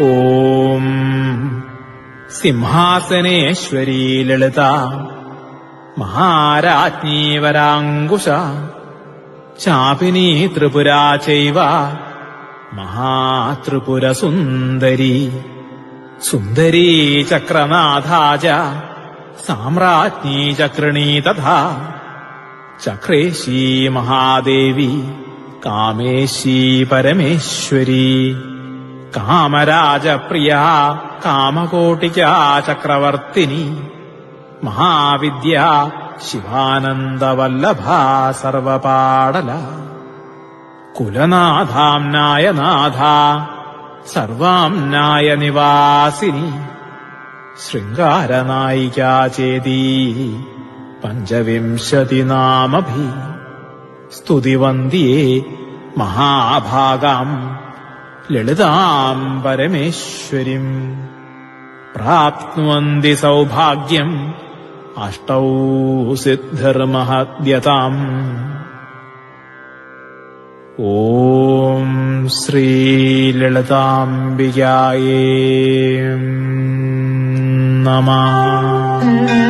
ഓം സിംഹാസനേശ്വരീ ലളിത മഹാരാജ്ഞീ വരാങ്കുശ ചാപിനീ ത്രിപുരാ ചൈവ മഹാത്രിപുരസുന്ദരീ സുന്ദരീ ചക്രനാഥാ ച സാമ്രാജ്ഞീ ചക്രണീ തഥാ ചക്രേശീ മഹാദേവി കാമേശീ പരമേശ്വരീ കാമരാജപ്രിയ കാമകോട്ടികാ ചക്രവർത്തിനി മഹാവിദ്യ ശിവാനന്ദവല്ലഭാ സർവപാടല കുലനാഥാംനായ നാഥ സർവാംനായ നിവാസിനി ശൃംഗാരനായികാ ചേതീ പഞ്ചവിംശതിനാമഭി സ്തുതിവന്ദിയേ മഹാഭാഗാം ലളിതാം പരമേശ്വരീം പ്രാപ്നുവന്തി സൗഭാഗ്യം അഷ്ടൗ സിദ്ധിർമഹദ്യതാം. ഓം ശ്രീ ലളിതാംബികായേ നമഃ.